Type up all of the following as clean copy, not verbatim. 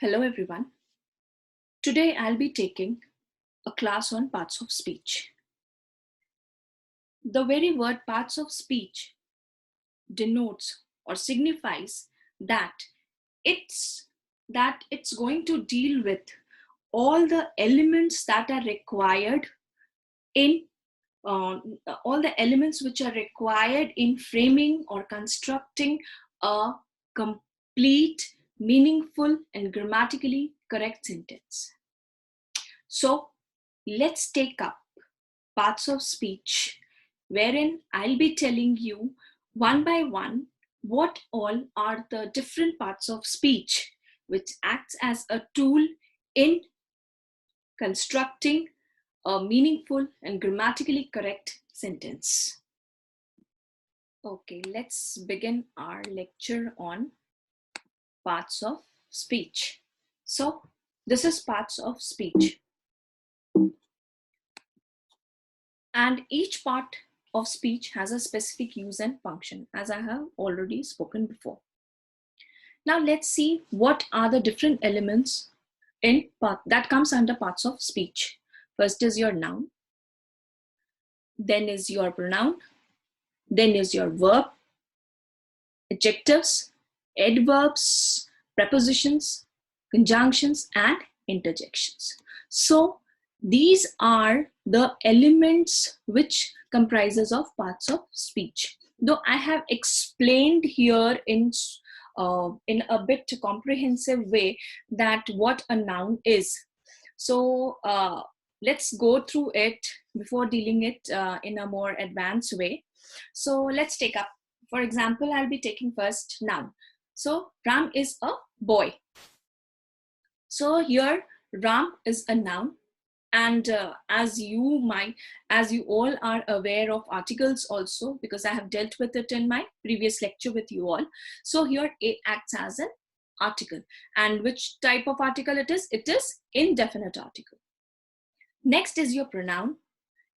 Hello everyone. Today I'll be taking a class on parts of speech. The very word parts of speech denotes or signifies that it's it's going to deal with all the elements that are required in all the elements which are required in framing or constructing a complete, meaningful and grammatically correct sentence. So let's take up parts of speech, wherein I'll be telling you one by one what all are the different parts of speech which acts as a tool in constructing a meaningful and grammatically correct sentence. Okay, let's begin our lecture on parts of speech. So this is parts of speech. And each part of speech has a specific use and function, as I have already spoken before. Now let's see what are the different elements in part that comes under parts of speech. First is your noun, then is your pronoun, then is your verb, adjectives, adverbs, prepositions, conjunctions, and interjections. So these are the elements which comprises of parts of speech. Though I have explained here in a bit comprehensive way that what a noun is. So let's go through it before dealing it in a more advanced way. So let's take up, for example, I'll be taking first noun. So Ram is a boy. So here Ram is a noun. And as you all are aware of articles also, because I have dealt with it in my previous lecture with you all. So here it acts as an article. And which type of article it is? It is indefinite article. Next is your pronoun.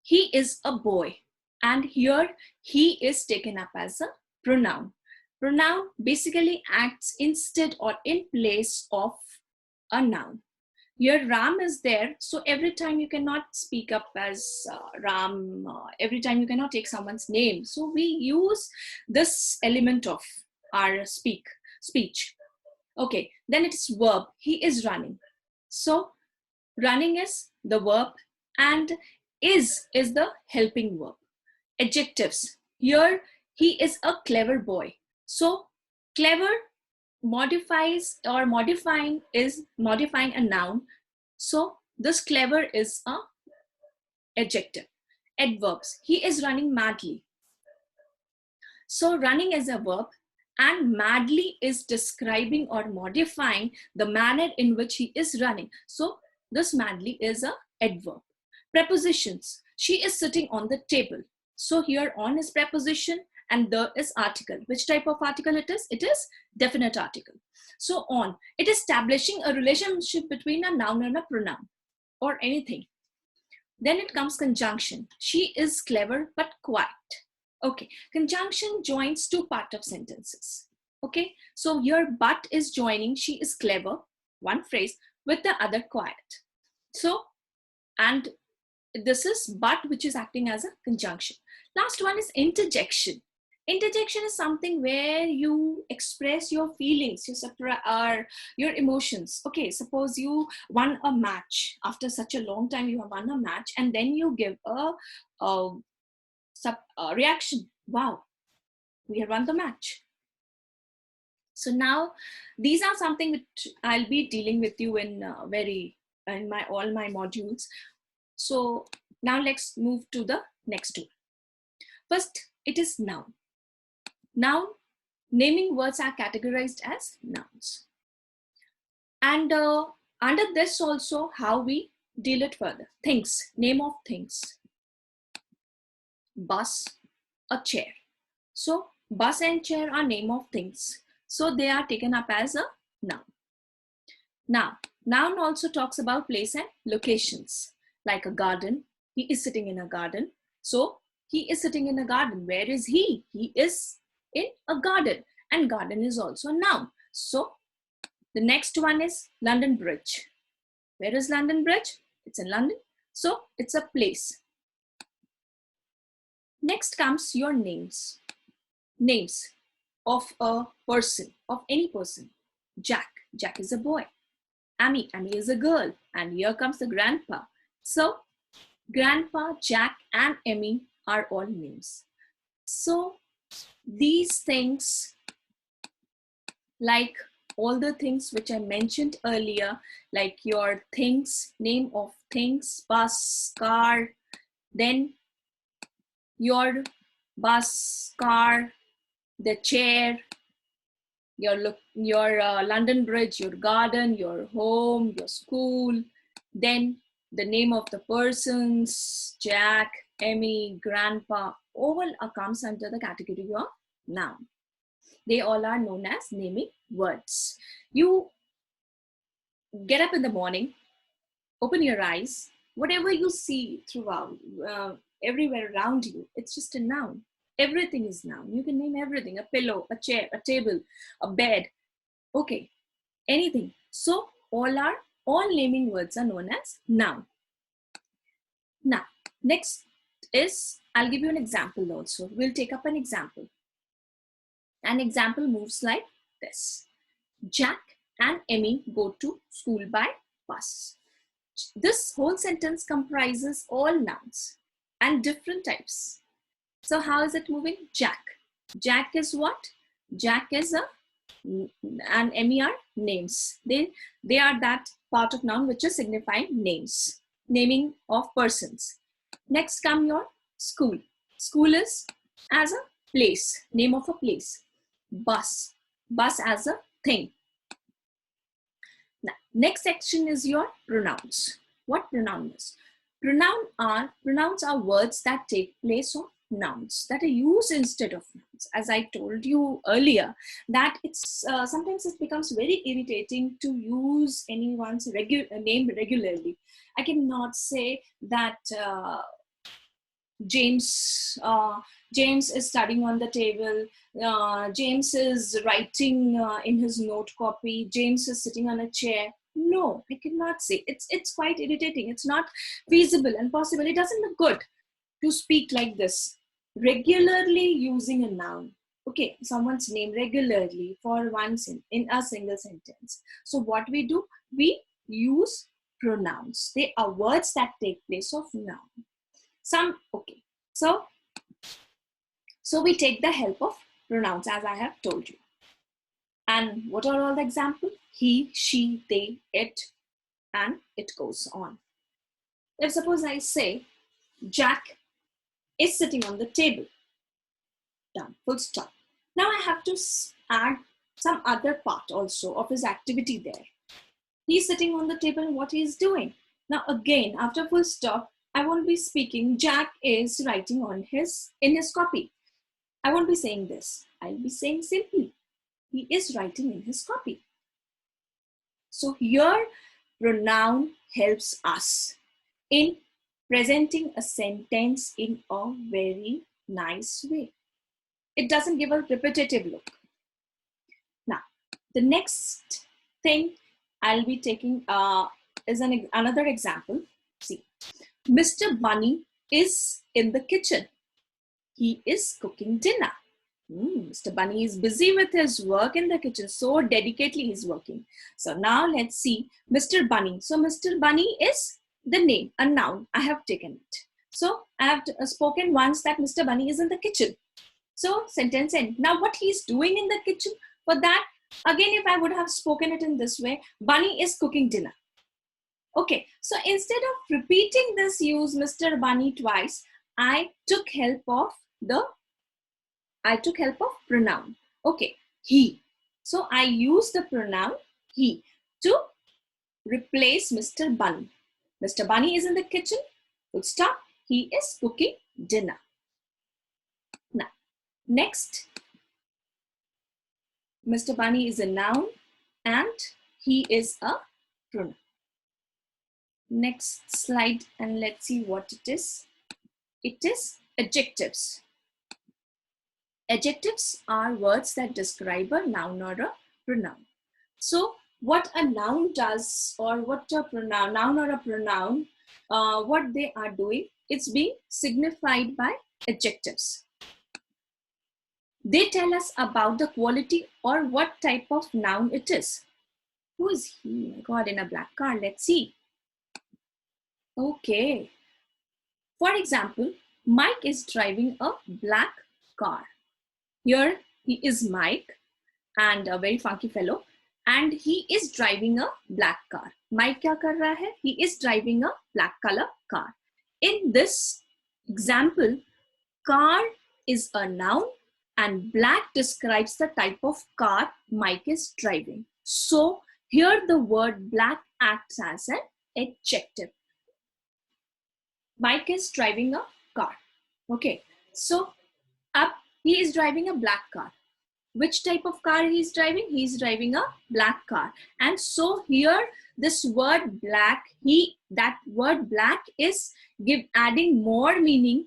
He is a boy. And here he is taken up as a pronoun. Pronoun basically acts instead or in place of a noun. Here Ram is there, so every time you cannot speak up as Ram, every time you cannot take someone's name. So we use this element of our speech. Okay, then it's verb. He is running. So running is the verb and is the helping verb. Adjectives. Here he is a clever boy. So clever modifies or modifying a noun. So this clever is a adjective. Adverbs. He is running madly. So running is a verb and madly is describing or modifying the manner in which he is running. So this madly is a adverb. Prepositions. She is sitting on the table. So here on is preposition and the is article. Which type of article it is? It is definite article. So on, it is establishing a relationship between a noun and a pronoun or anything. Then it comes conjunction. She is clever but quiet. Okay, conjunction joins two part of sentences. Okay, so here but is joining she is clever, one phrase, with the other quiet. So, and this is but which is acting as a conjunction. Last one is interjection. Interjection is something where you express your feelings, your emotions. Okay, suppose you won a match. After such a long time, you have won a match, and then you give a reaction. Wow, we have won the match. So now, these are something which I'll be dealing with you in all my modules. So now let's move to the next one. First, it is noun. Noun, naming words are categorized as nouns. And under this also, how we deal it further. Things, name of things. Bus, a chair. So bus and chair are name of things. So they are taken up as a noun. Now, noun also talks about place and locations. Like a garden, he is sitting in a garden. So he is sitting in a garden. Where is he? He is in a garden, and garden is also a noun. So The next one is London Bridge. Where is London Bridge? It's in London. So it's a place. Next comes your names. Names of a person, of any person. Jack. Jack is a boy. Amy. Amy is a girl. And here comes the grandpa. So grandpa, Jack, and Amy are all names. So these things, like all the things which I mentioned earlier, like your things, name of things, bus, car, then your bus, car, the chair, your London Bridge, your garden, your home, your school, then the name of the persons, Jack, Emmy, grandpa, all comes under the category of noun. They all are known as naming words. You get up in the morning, open your eyes, whatever you see throughout, everywhere around you, it's just a noun. Everything is noun. You can name everything: a pillow, a chair, a table, a bed, okay, anything. So all naming words are known as noun. Now, next is, I'll give you an example also. We'll take up an example. An example moves like this. Jack and Emmy go to school by bus. This whole sentence comprises all nouns and different types. So how is it moving? Jack. Jack is what? Jack is and Emmy are names. They are that part of noun which is signifying names, naming of persons. Next come your school. School is as a place, name of a place. Bus. Bus as a thing. Now, next section is your pronouns. What pronoun is? Pronouns are words that take place of nouns, that are used instead of nouns. As I told you earlier, that it's sometimes it becomes very irritating to use anyone's name regularly. I cannot say that James is studying on the table. James is writing in his note copy. James is sitting on a chair. No, I cannot say. It's quite irritating. It's not feasible and possible. It doesn't look good to speak like this. Regularly using a noun. Okay, someone's name regularly for once in a single sentence. So what we do? We use pronouns. They are words that take place of noun. Okay. So we take the help of pronouns, as I have told you. And what are all the examples? He, she, they, it, and it goes on. If suppose I say, Jack is sitting on the table. Done, full stop. Now I have to add some other part also of his activity there. He's sitting on the table, what he is doing. Now again, after full stop, I won't be speaking, Jack is writing in his copy. I won't be saying this. I'll be saying simply, he is writing in his copy. So here, pronoun helps us in presenting a sentence in a very nice way. It doesn't give a repetitive look. Now, the next thing I'll be taking is another example. See, Mr. Bunny is in the kitchen. He is cooking dinner. Mr. Bunny is busy with his work in the kitchen. So dedicatedly he's working. So now let's see Mr. Bunny. So Mr. Bunny is the name, a noun. I have taken it. So I have spoken once that Mr. Bunny is in the kitchen. So sentence end. Now what he's doing in the kitchen, for that, again, if I would have spoken it in this way, Bunny is cooking dinner. Okay, so instead of repeating this use Mr. Bunny twice, I took help of pronoun. Okay, he. So I use the pronoun he to replace Mr. Bunny. Mr. Bunny is in the kitchen. Full stop. He is cooking dinner. Now, next, Mr. Bunny is a noun and he is a pronoun. Next slide, and let's see what it is. It is adjectives. Adjectives are words that describe a noun or a pronoun. So what a noun does, or what a pronoun, noun or a pronoun, what they are doing, it's being signified by adjectives. They tell us about the quality or what type of noun it is. Who is he? My God, in a black car. Let's see. Okay. For example, Mike is driving a black car. Here he is Mike, and a very funky fellow, and he is driving a black car. Mike क्या कर रहा है? He is driving a black color car. In this example, car is a noun and black describes the type of car Mike is driving. So here the word black acts as an adjective. Mike is driving a car. Okay, so up he is driving a black car. Which type of car he is driving? He is driving a black car. And so here this word black, that word black is adding more meaning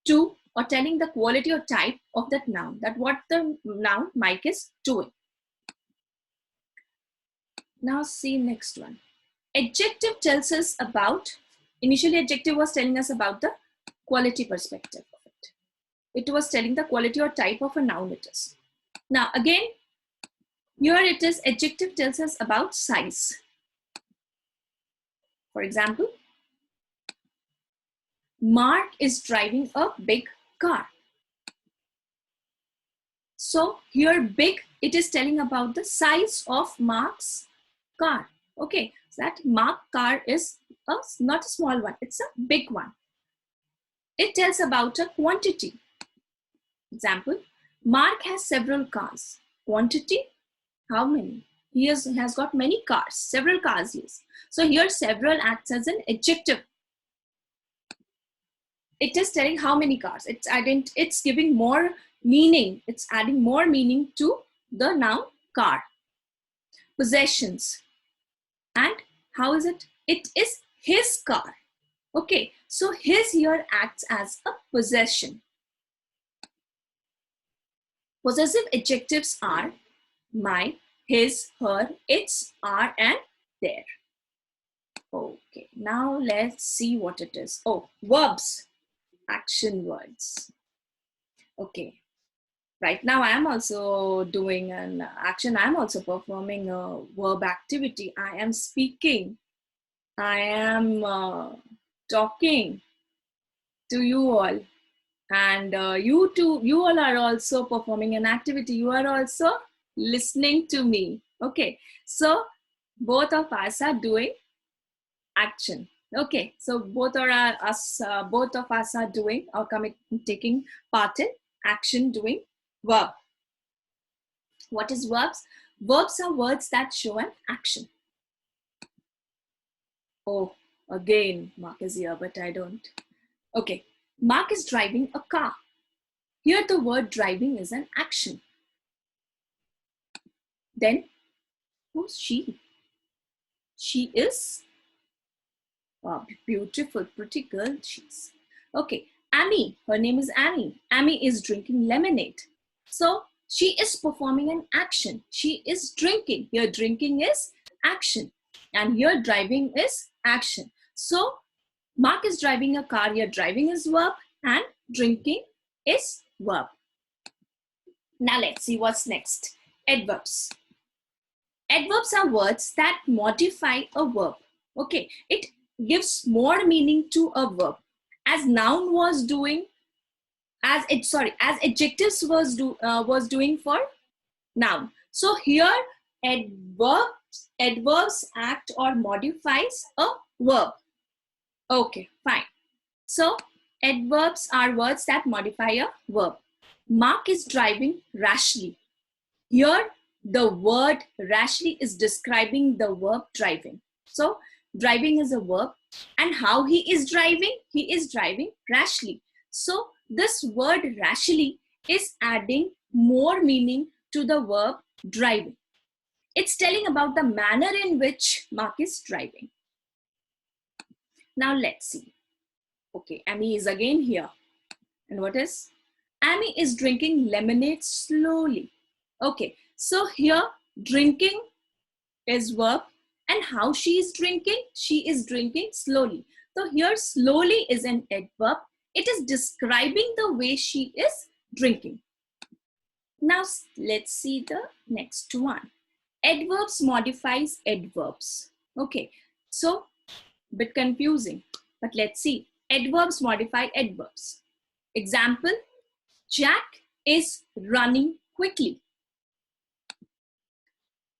to, or telling the quality or type of that noun, that what the noun Mike is doing. Now see next one. Adjective tells us about, initially adjective was telling us about the quality perspective of it. It was telling the quality or type of a noun it is. Now again, here it is, adjective tells us about size. For example, Mark is driving a big car. So here big, it is telling about the size of Mark's car. Okay, so that Mark car is not a small one, it's a big one. It tells about a quantity. Example, Mark has several cars. Quantity, how many? He has got many cars, several cars, yes. So here several acts as an adjective. It is telling how many cars. It's giving more meaning. It's adding more meaning to the noun car. Possessions. And how is it? It is his car. Okay, so his here acts as a possession. Possessive adjectives are my, his, her, its, are, and their. Okay, now let's see what it is. Oh, verbs, action words. Okay, right now I am also doing an action. I am also performing a verb activity. I am speaking. I am talking to you all. And you all are also performing an activity. You are also listening to me. Okay, so both of us are doing action. Okay, so both of us are doing or taking part in action, doing verb. What is verbs? Verbs are words that show an action. Oh, again, Mark is here, but I don't. Okay, Mark is driving a car. Here the word driving is an action. Then, who's she? She is a beautiful, pretty girl she's. Okay, Amy, her name is Amy. Amy is drinking lemonade. So, she is performing an action. She is drinking. Here drinking is action. And here driving is action. So, Mark is driving a car. Here driving is verb and drinking is verb. Now let's see what's next. Adverbs. Adverbs are words that modify a verb. Okay, it gives more meaning to a verb. As noun was doing, as adjectives was doing for noun. So here adverbs act or modifies a verb. Okay, fine. So adverbs are words that modify a verb. Mark is driving rashly. Here the word rashly is describing the verb driving. So driving is a verb, and how he is driving rashly. So this word rashly is adding more meaning to the verb driving. It's telling about the manner in which Mark is driving. Now let's see. Okay, Amy is again here. And what is? Amy is drinking lemonade slowly. Okay, so here drinking is verb, and how she is drinking? She is drinking slowly. So here slowly is an adverb. It is describing the way she is drinking. Now let's see the next one. Adverbs modifies adverbs. Okay, so bit confusing, but let's see. Adverbs modify adverbs. Example, Jack is running quickly.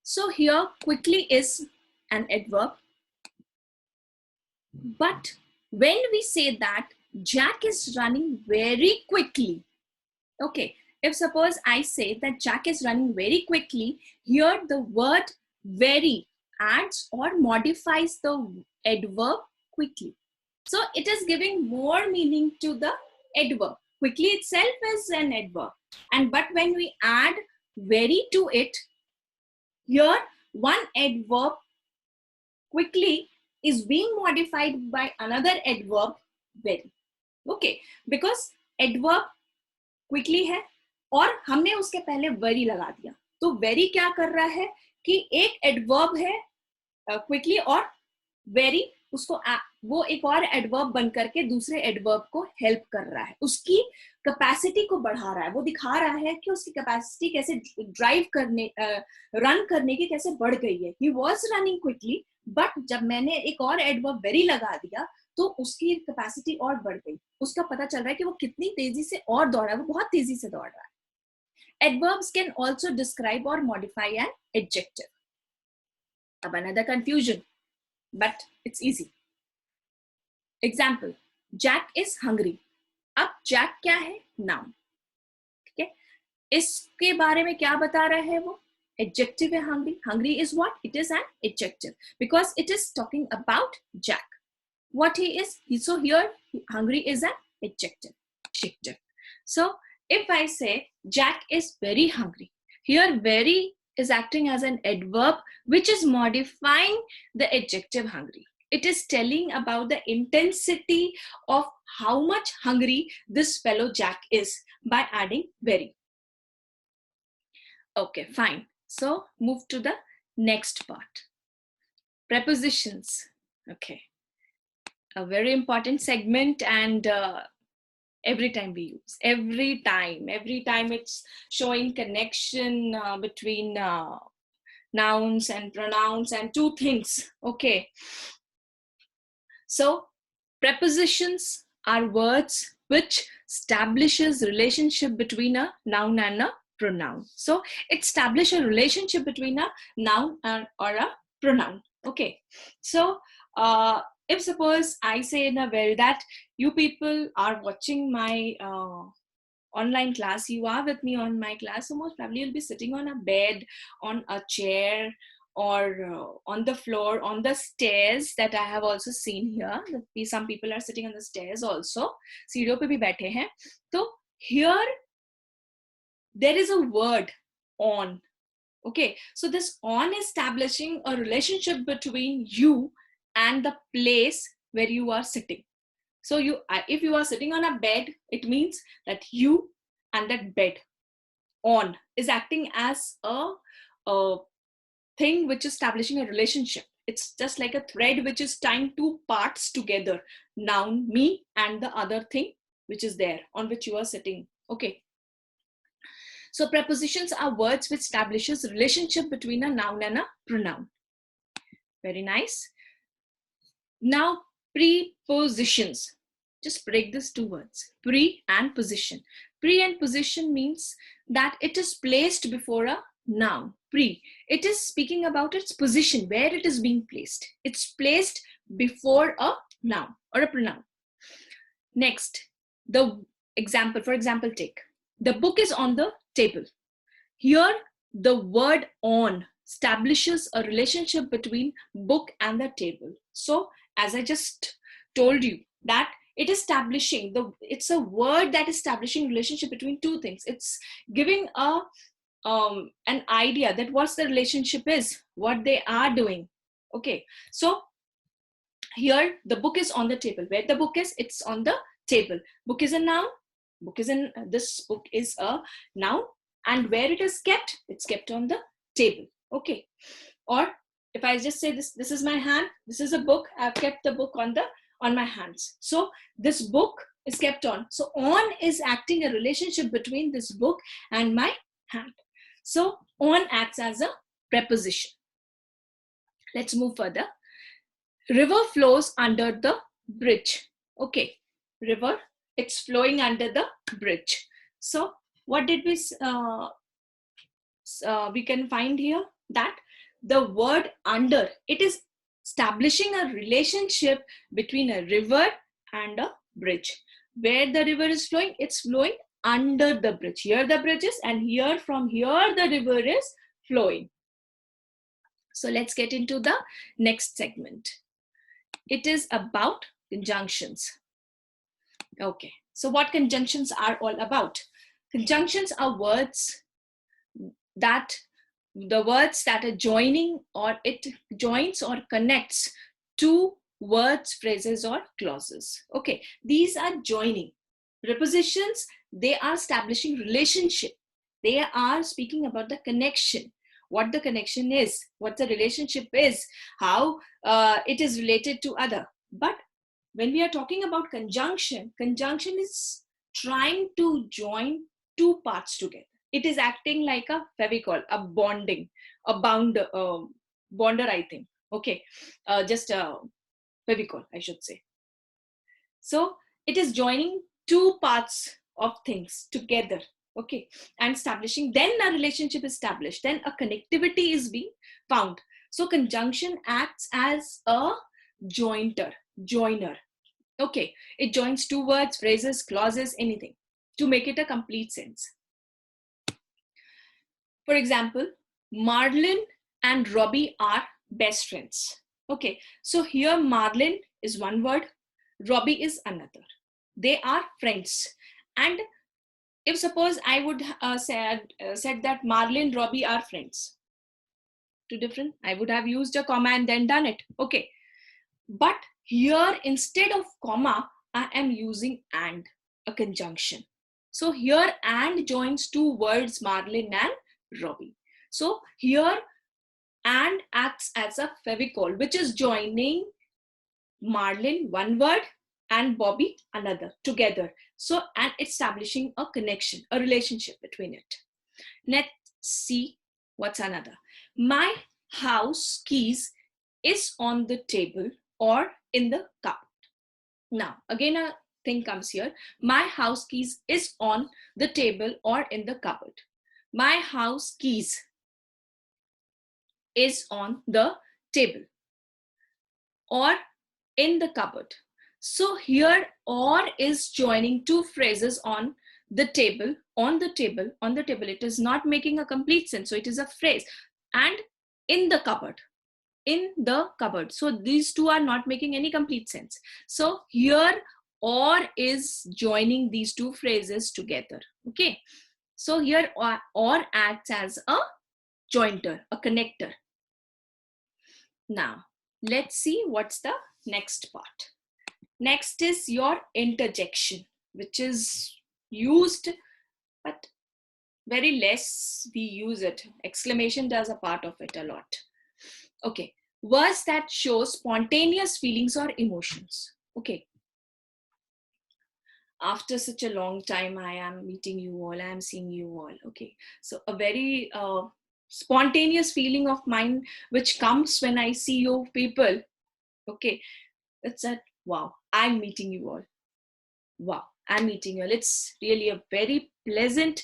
So here quickly is an adverb, but when we say that Jack is running very quickly, okay, if suppose I say that Jack is running very quickly, here the word very adds or modifies the adverb quickly. So it is giving more meaning to the adverb. Quickly itself is an adverb. But when we add very to it, here one adverb quickly is being modified by another adverb very. Okay, because adverb quickly है और हमने उसके पहले very लगा दिया, तो very क्या कर रहा है कि एक adverb है quickly और very उसको वो एक और adverb बन करके दूसरे adverb को help कर रहा है, उसकी capacity को बढ़ा रहा है, वो दिखा रहा है कि उसकी capacity कैसे drive करने run करने की कैसे बढ़ गई है. He was running quickly, but जब मैंने एक और adverb very लगा दिया तो उसकी कैपेसिटी और बढ़ गई, उसका पता चल रहा है कि वो कितनी तेजी से और दौड़ रहा है, वो बहुत तेजी से दौड़ रहा है. Adverbs can also describe or modify an adjective. अब another confusion, but it's easy. Example, Jack is hungry. अब Jack क्या है? Noun. ठीक है, इसके बारे में क्या बता रहा है वो? Adjective है hungry. Hungry is what? It is an adjective because it is talking about Jack. What he is, so here hungry is an adjective. So if I say Jack is very hungry, here very is acting as an adverb which is modifying the adjective hungry. It is telling about the intensity of how much hungry this fellow Jack is by adding very. Okay, fine. So move to the next part. Prepositions. Okay, a very important segment, and every time we use, every time it's showing connection between nouns and pronouns and two things. Okay, so prepositions are words which establishes relationship between a noun and a pronoun. So it establishes a relationship between a noun or a pronoun. Okay, so if suppose I say in a way that you people are watching my online class, you are with me on my class, so most probably you'll be sitting on a bed, on a chair, or on the floor, on the stairs that I have also seen here. Some people are sitting on the stairs also. सीढ़ियों पे भी बैठे हैं. So here there is a word on. Okay, so this on is establishing a relationship between you and the place where you are sitting. So if you are sitting on a bed, it means that you and that bed on is acting as a thing which is establishing a relationship. It's just like a thread which is tying two parts together, noun, me, and the other thing which is there on which you are sitting. Okay, so prepositions are words which establishes a relationship between a noun and a pronoun. Very nice. Now prepositions, just break these two words, pre and position. Pre and position means that it is placed before a noun. Pre, it is speaking about its position, where it is being placed. It's placed before a noun or a pronoun. Next, the example, for example, take the book is on the table. Here the word on establishes a relationship between book and the table. So as I just told you that it is establishing it's a word that is establishing relationship between two things. It's giving an idea that what's the relationship is, what they are doing. Okay, so here the book is on the table. Where the book is, it's on the table. Book is a noun. This book is a noun, and where it is kept, it's kept on the table. Okay, or if I just say this is my hand, this is a book, I've kept the book on my hands. So this book is kept on. So on is acting a relationship between this book and my hand. So on acts as a preposition. Let's move further. River flows under the bridge. Okay, river, it's flowing under the bridge. So what did we can find here? That the word under, it is establishing a relationship between a river and a bridge. Where the river is flowing, it's flowing under the bridge. Here the bridge is, and here, from here the river is flowing. So let's get into the next segment. It is about conjunctions. Okay, so what conjunctions are all about? Conjunctions are words that are joining, or it joins or connects two words, phrases, or clauses. Okay, these are joining. Prepositions, they are establishing relationship. They are speaking about the connection, what the connection is, what the relationship is, how it is related to other. But when we are talking about conjunction is trying to join two parts together. It is acting like a fevicol, a bonding, a bonder, I think. Okay, just a fevicol, I should say. So it is joining two parts of things together. Okay, and establishing, then a relationship is established, then a connectivity is being found. So conjunction acts as a joiner. Okay, it joins two words, phrases, clauses, anything to make it a complete sense. For example, Marlin and Robbie are best friends. Okay, so here Marlin is one word, Robbie is another. They are friends. And if suppose I would said that Marlin, Robbie are friends, two different, I would have used a comma and then done it. Okay, but here instead of comma, I am using and, a conjunction. So here and joins two words, Marlin and Robbie. So here and acts as a fevicol, which is joining Marlin, one word, and Bobby, another, together. So, and establishing a connection, a relationship between it. Let's see what's another. My house keys is on the table or in the cupboard. Now, again, a thing comes here. My house keys is on the table or in the cupboard. My house keys is on the table or in the cupboard. So here or is joining two phrases, on the table, on the table, on the table. It is not making a complete sense. So it is a phrase. And in the cupboard, in the cupboard. So these two are not making any complete sense. So here or is joining these two phrases together. Okay. So here or acts as a jointer, a connector. Now, let's see what's the next part. Next is your interjection, which is used, but very less we use it. Exclamation does a part of it a lot. Okay, words that show spontaneous feelings or emotions. Okay, after such a long time, I am meeting you all, I am seeing you all. Okay, so a very spontaneous feeling of mine which comes when I see you people. Okay, it's that, wow, I'm meeting you all. Wow, I'm meeting you all. It's really a very pleasant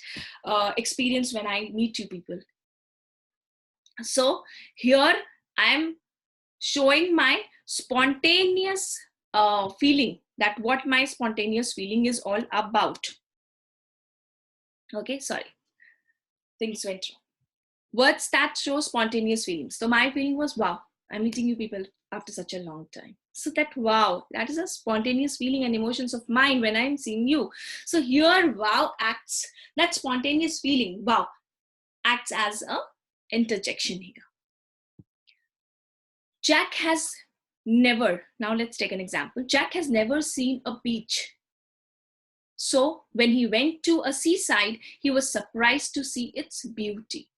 experience when I meet you people. So here I'm showing my spontaneous feeling, that what my spontaneous feeling is all about. Okay, sorry, things went wrong. Words that show spontaneous feelings. So my feeling was, wow, I'm meeting you people after such a long time. So that wow, that is a spontaneous feeling and emotions of mine when I'm seeing you. So here wow acts, that spontaneous feeling, wow, acts as a interjection here. Jack has never, now let's take an example. Jack has never seen a beach. So when he went to a seaside, he was surprised to see its beauty.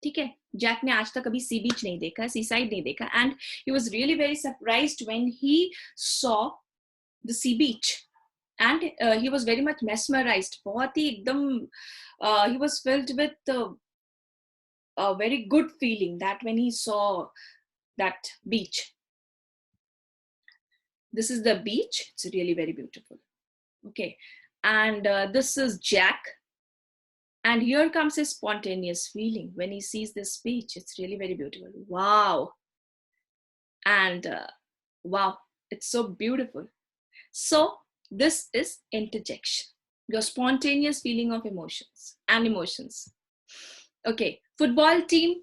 ठीक है, Jack ने आज तक कभी सी बीच नहीं देखा, सी side नहीं देखा, and he was really very surprised when he saw the sea beach, and he was very much mesmerised. बहुत ही एकदम he was filled with a very good feeling that when he saw that beach. This is the beach. It's really very beautiful. Okay, and this is Jack. And here comes his spontaneous feeling when he sees this beach. It's really very beautiful. Wow. And wow, it's so beautiful. So this is interjection, your spontaneous feeling of emotions and emotions. Okay, football team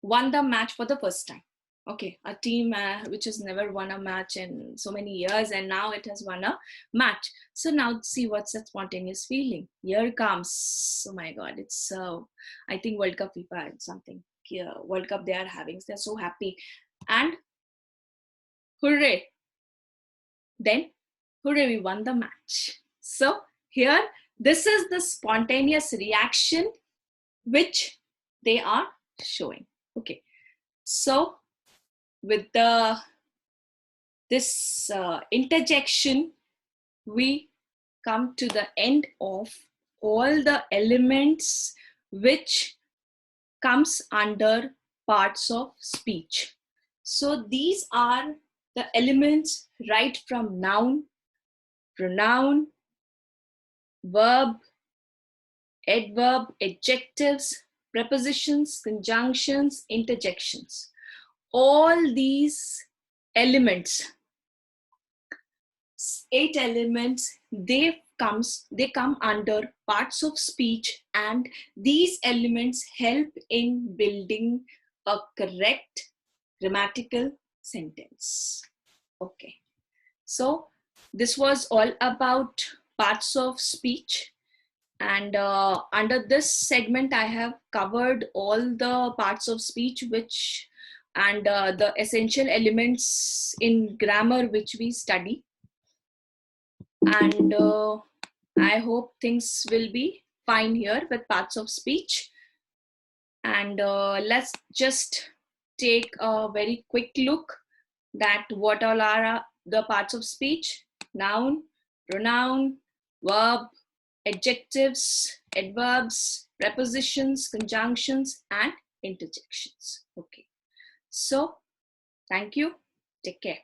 won the match for the first time. Okay, a team which has never won a match in so many years, and now it has won a match. So now see what's that spontaneous feeling. Here comes, oh my God, it's I think World Cup FIFA and something. Yeah, World Cup they are having. They're so happy, and hooray! Then hooray, we won the match. So here, this is the spontaneous reaction which they are showing. Okay, so with this interjection, we come to the end of all the elements which comes under parts of speech. So these are the elements right from noun, pronoun, verb, adverb, adjectives, prepositions, conjunctions, interjections. All these elements, 8 elements, they come under parts of speech, and these elements help in building a correct grammatical sentence. Okay, so this was all about parts of speech, and under this segment I have covered all the parts of speech which and the essential elements in grammar which we study, and I hope things will be fine here with parts of speech. And let's just take a very quick look that what all are the parts of speech: noun, pronoun, verb, adjectives, adverbs, prepositions, conjunctions, and interjections. Okay, so thank you. Take care.